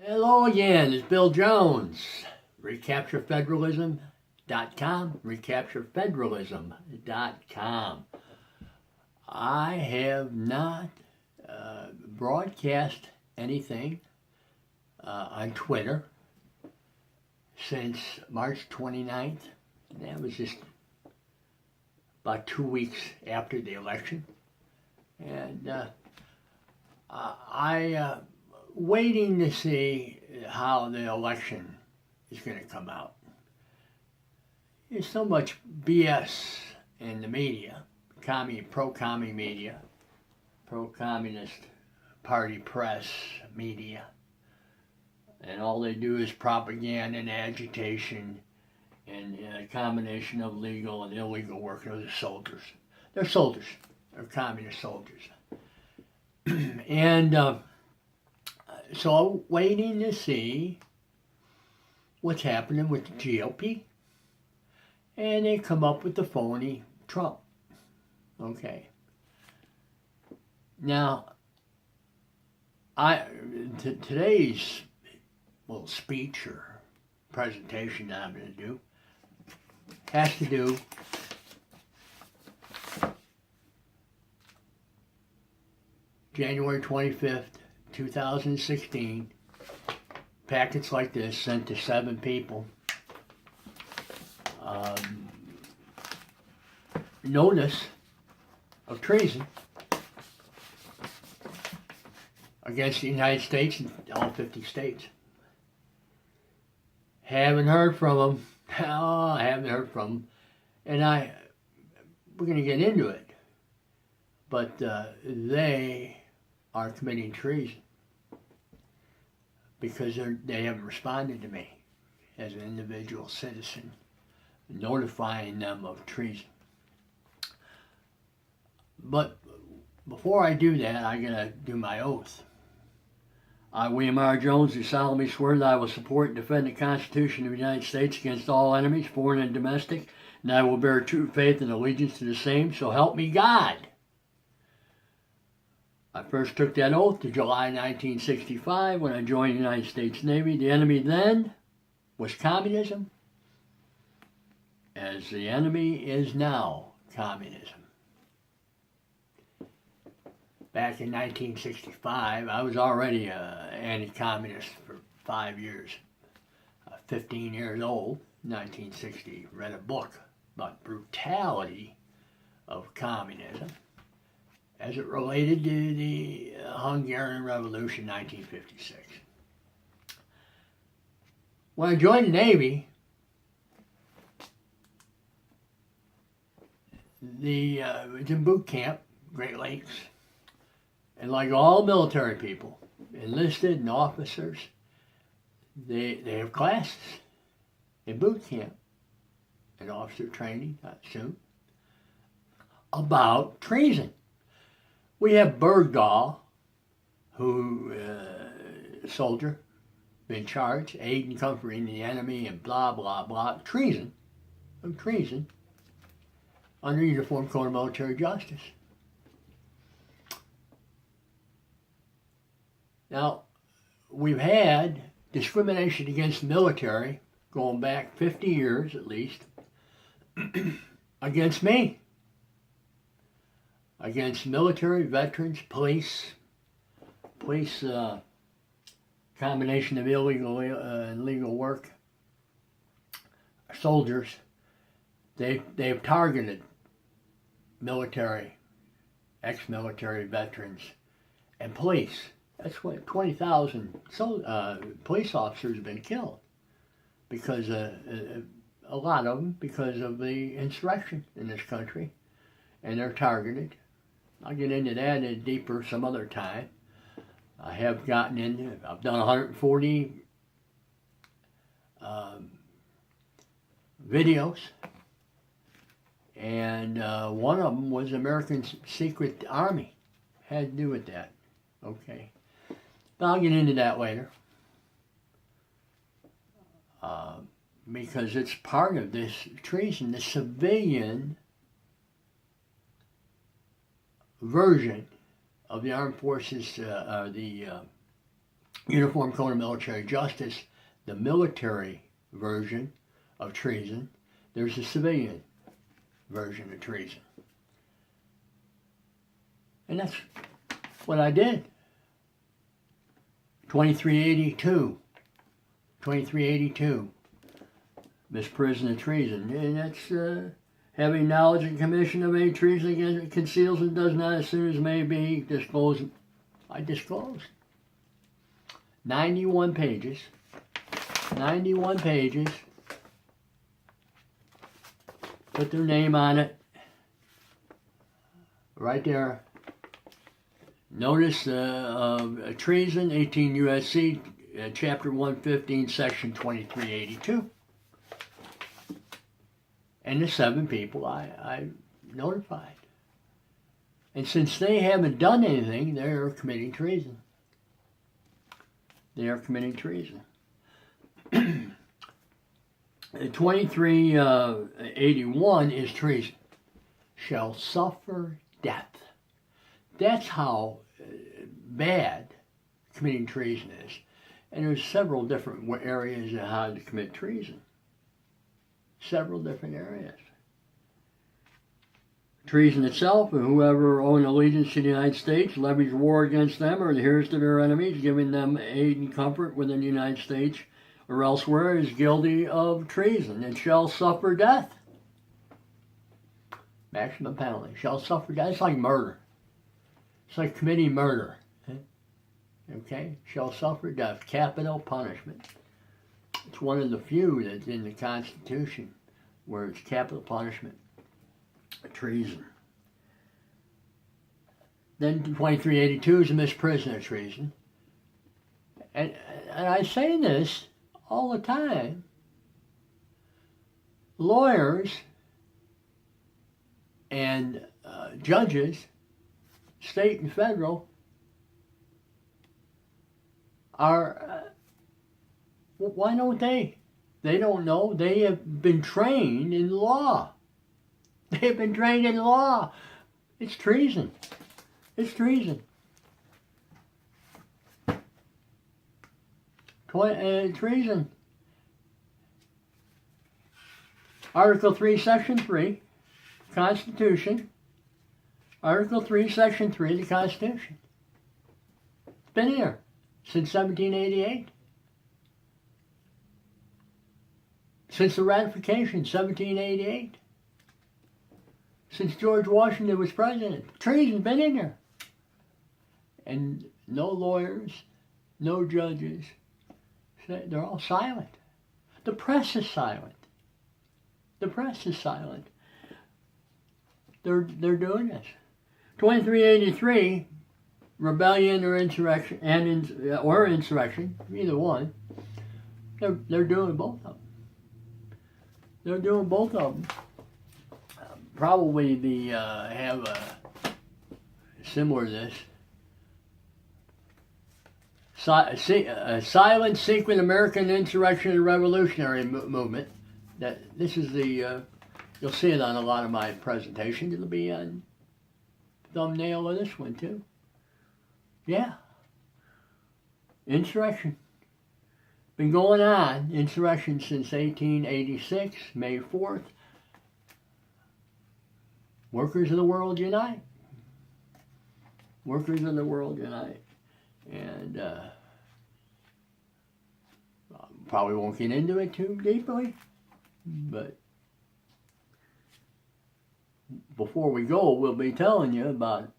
Hello again, it's Bill Jones, recapturefederalism.com, recapturefederalism.com. I have not broadcast anything on Twitter since March 29th. That was just about 2 weeks after the election. And I waiting to see how the election is going to come out. There's so much BS in the media, pro-commie media, pro-communist party press media, and all they do is propaganda and agitation and a combination of legal and illegal work. Those are soldiers. They're soldiers. They're communist soldiers. And so waiting to see what's happening with the GOP. And they come up with the phony Trump. Okay. Now, today's little speech or presentation that I'm going to do has to do January 25th, 2016, packets like this sent to 7 people. Notice of treason against the United States and all 50 states. Haven't heard from them. Oh, I haven't heard from them. And we're going to get into it. But they are committing treason because they haven't responded to me as an individual citizen, notifying them of treason. But before I do that, I'm going to do my oath. I, William R. Jones, do solemnly swear that I will support and defend the Constitution of the United States against all enemies, foreign and domestic, and I will bear true faith and allegiance to the same, so help me God. I first took that oath in July 1965 when I joined the United States Navy. The enemy then was communism, as the enemy is now communism. Back in 1965, I was already an anti-communist for 5 years. 15 years old, 1960, read a book about brutality of communism as it related to the Hungarian Revolution, 1956. When I joined the Navy, it was in boot camp, Great Lakes, and like all military people, enlisted and officers, they have classes in boot camp and officer training, I assume, about treason. We have Bergdahl, who, soldier, been charged, aid and comforting the enemy and blah, blah, blah, treason, under Uniform Code of Military Justice. Now, we've had discrimination against the military going back 50 years at least, against me. Against military, veterans, police, combination of illegal and legal work, soldiers. They've targeted military, ex-military veterans, and police. That's what 20,000 police officers have been killed because a lot of them because of the insurrection in this country, and they're targeted. I'll get into that deeper some other time. I've done 140 videos, and one of them was American Secret Army. Had to do with that. Okay. But I'll get into that later. Because it's part of this treason, the civilian version of the armed forces, the Uniform Code of Military Justice, the military version of treason. There's the civilian version of treason. And that's what I did. 2382. Misprision of treason. And that's having knowledge and commission of any treason against conceals and does not as soon as may be disclosed. I disclosed. 91 pages. 91 pages. Put their name on it. Right there. Notice of treason, 18 U.S.C., Chapter 115, Section 2382. And the 7 people I notified. And since they haven't done anything, they're committing treason. They are committing treason. 2381 is treason. Shall suffer death. That's how bad committing treason is. And there's several different areas of how to commit treason. Several different areas. Treason itself, and whoever owns allegiance to the United States levies war against them or adheres to their enemies, giving them aid and comfort within the United States or elsewhere, is guilty of treason and shall suffer death. Maximum penalty. Shall suffer death. It's like murder. It's like committing murder. Okay? Shall suffer death. Capital punishment. It's one of the few that's in the Constitution where it's capital punishment. Treason. Then 2382 is a misprision of treason. And I say this all the time. Lawyers and judges, state and federal, are, why don't they? They don't know. They have been trained in law. They have been trained in law. It's treason. It's treason. Treason. Article 3, Section 3, Constitution. Article 3, Section 3 of the Constitution. It's been here since 1788. Since the ratification, 1788. Since George Washington was president. Treason's been in there. And no lawyers, no judges, they're all silent. The press is silent. The press is silent. They're doing this. 2383, rebellion or insurrection, or insurrection, either one. They're doing both of them. They're doing both of them. Probably have a similar to this. Silent, secret American insurrection and revolutionary movement. This is the, you'll see it on a lot of my presentations. It'll be on thumbnail of this one too. Yeah. Insurrection. Been going on, insurrection since 1886, May 4th. Workers of the world unite. Workers of the world unite. And probably won't get into it too deeply, but before we go, we'll be telling you about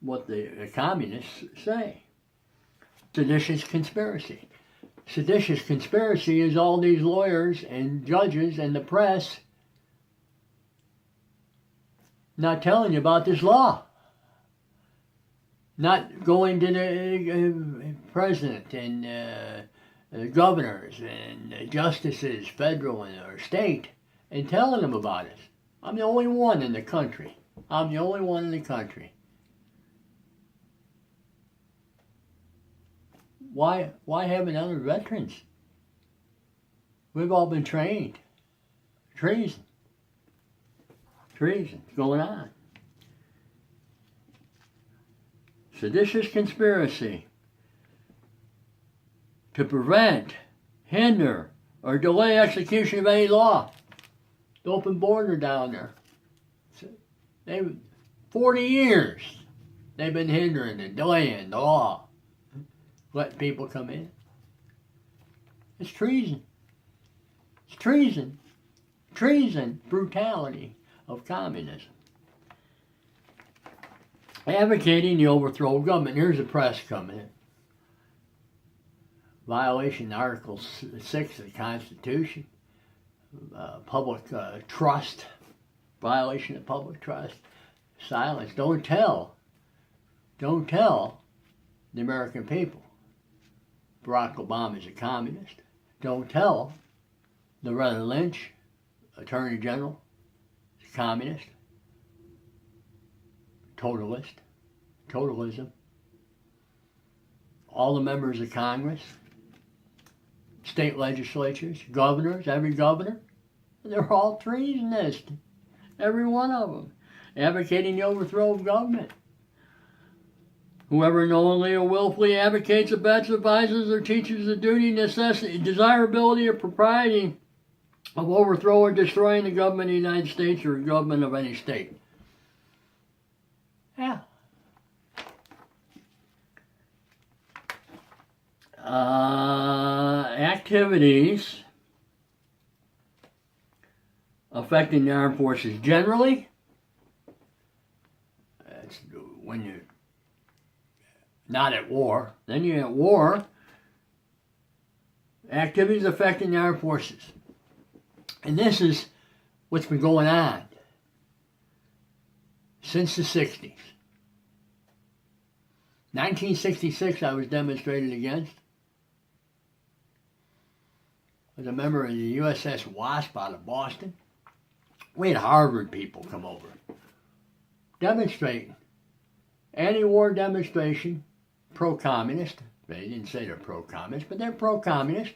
what the communists say. Seditious conspiracy. Seditious conspiracy is all these lawyers and judges and the press not telling you about this law. Not going to the president and governors and justices, federal or state, and telling them about it. I'm the only one in the country. I'm the only one in the country. Why haven't other veterans? We've all been trained. Treason. Treason going on. Seditious conspiracy. to prevent, hinder, or delay execution of any law. The open border down there. 40 years they've been hindering and delaying the law. Letting people come in. It's treason. It's treason. Treason, brutality of communism. Advocating the overthrow of government. Here's the press coming in. Violation of Article 6 of the Constitution. Public trust. Violation of public trust. Silence. Don't tell the American people Barack Obama is a communist. Don't tell Loretta Lynch, Attorney General, is a communist. Totalism. All the members of Congress, state legislatures, governors, every governor, they're all treasonous. Every one of them. Advocating the overthrow of government. Whoever knowingly or willfully advocates, abets, advises, or teaches the duty, necessity, desirability, or propriety of overthrow or destroying the government of the United States or the government of any state. Yeah. Activities affecting the armed forces generally. That's when you're not at war. Then you're at war. Activities affecting the armed forces. And this is what's been going on since the 60s. 1966 I was demonstrated against. I was a member of the USS Wasp out of Boston. We had Harvard people come over. Demonstrating. Anti-war demonstration. Pro-communist. They didn't say they're pro-communist, but they're pro-communist.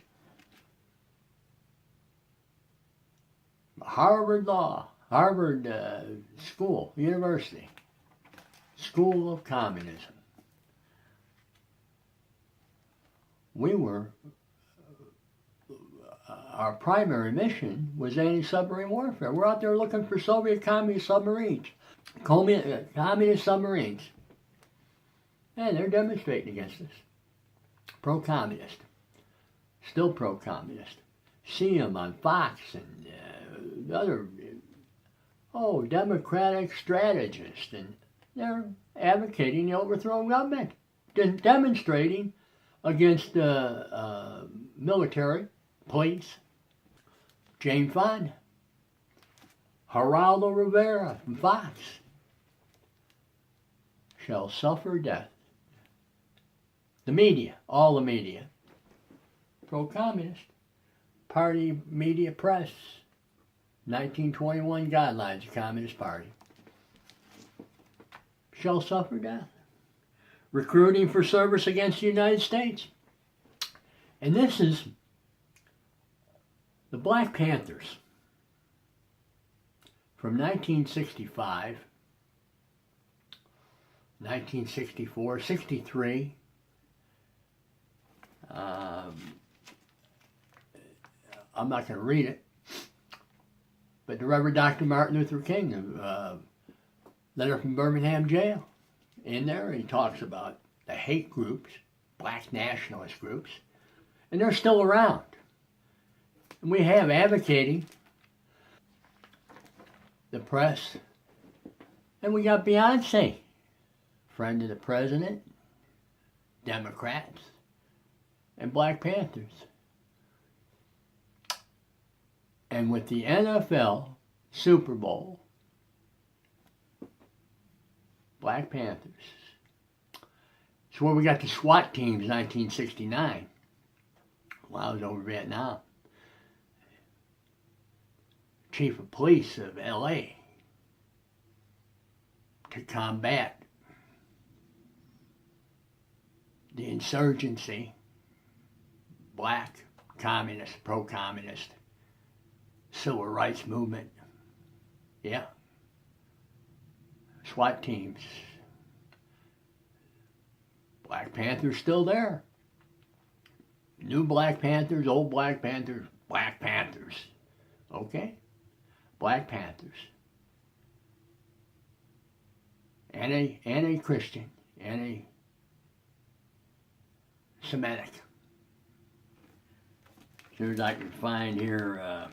Harvard Law. Harvard School. University. School of Communism. We were... our primary mission was anti-submarine warfare. We're out there looking for Soviet communist submarines. Communist submarines. And they're demonstrating against us. Pro-communist. Still pro-communist. See them on Fox and other, democratic strategists. And they're advocating the overthrow of government. Demonstrating against the military, police, Jane Fonda, Geraldo Rivera from Fox, shall suffer death. The media, all the media, pro-communist, party media press, 1921 guidelines of Communist Party, shall suffer death. Recruiting for service against the United States. And this is the Black Panthers from 1965, 1964, 63. I'm not going to read it, but the Reverend Dr. Martin Luther King, letter from Birmingham jail. In there, he talks about the hate groups, black nationalist groups, and they're still around. And we have advocating the press, and we got Beyonce, friend of the president, Democrats, and Black Panthers. And with the NFL Super Bowl, Black Panthers. It's where we got the SWAT teams in 1969, while I was over Vietnam. Chief of Police of LA to combat the insurgency, black, communist, pro-communist, civil rights movement. Yeah. SWAT teams. Black Panther's still there. New Black Panthers, old Black Panthers, Black Panthers. Okay? Black Panthers. Anti-Christian, anti-Semitic. As soon as I can find here,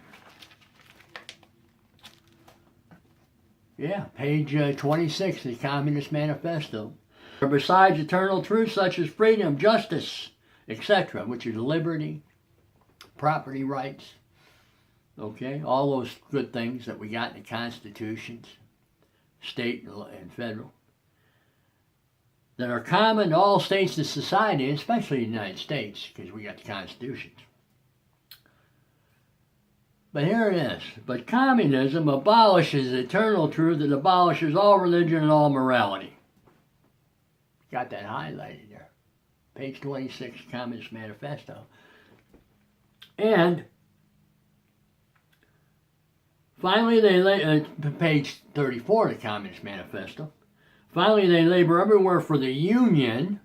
page 26, the Communist Manifesto. Besides eternal truths such as freedom, justice, etc., which is liberty, property rights, okay, all those good things that we got in the constitutions, state and federal, that are common to all states of society, especially the United States, because we got the constitutions. But here it is. But communism abolishes eternal truth. It abolishes all religion and all morality. Got that highlighted there. Page 26, Communist Manifesto. And finally, page 34 of the Communist Manifesto. Finally, they labor everywhere for the union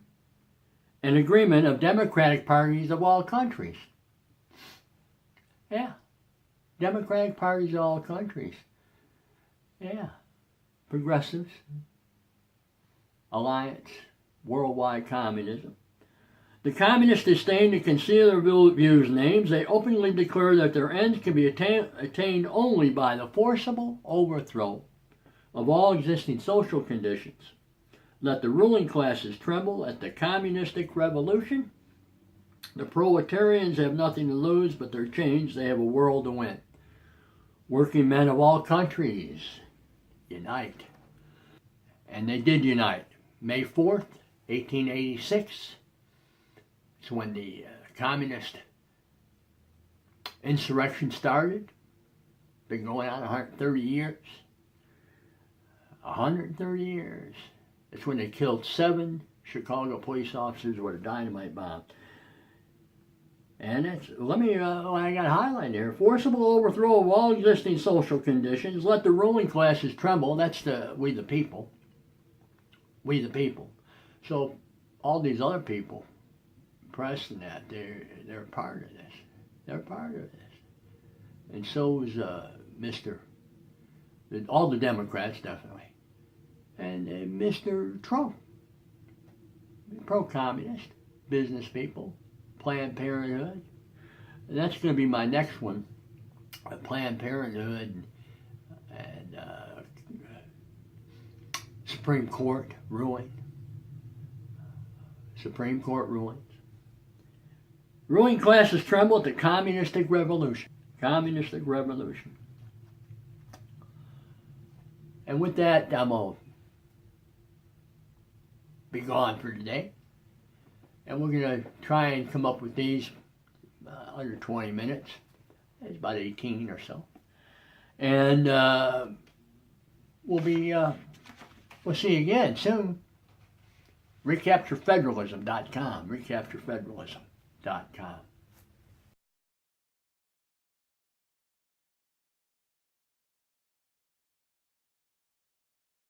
and agreement of democratic parties of all countries. Yeah. Democratic parties of all countries. Yeah. Progressives. Alliance. Worldwide communism. The communists disdain to conceal their views and aims. They openly declare that their ends can be attained only by the forcible overthrow of all existing social conditions. Let the ruling classes tremble at the communistic revolution. The proletarians have nothing to lose but their chains. They have a world to win. Working men of all countries, unite. And they did unite. May 4th, 1886, is when the communist insurrection started. Been going on 130 years. 130 years. It's when they killed 7 Chicago police officers with a dynamite bomb. And it's, I got highlighted here. Forcible overthrow of all existing social conditions. Let the ruling classes tremble. That's we the people. We the people. So all these other people, press and that, they're part of this. They're part of this. And so is all the Democrats, definitely. And Mr. Trump. Pro-communist, business people. Planned Parenthood. And that's going to be my next one. Planned Parenthood and Supreme Court ruling. Supreme Court rulings. Ruling classes tremble at the Communistic Revolution. Communistic Revolution. And with that, I'm going to be gone for today. And we're going to try and come up with these under 20 minutes. It's about 18 or so. And we'll see you again soon. recapturefederalism.com. recapturefederalism.com.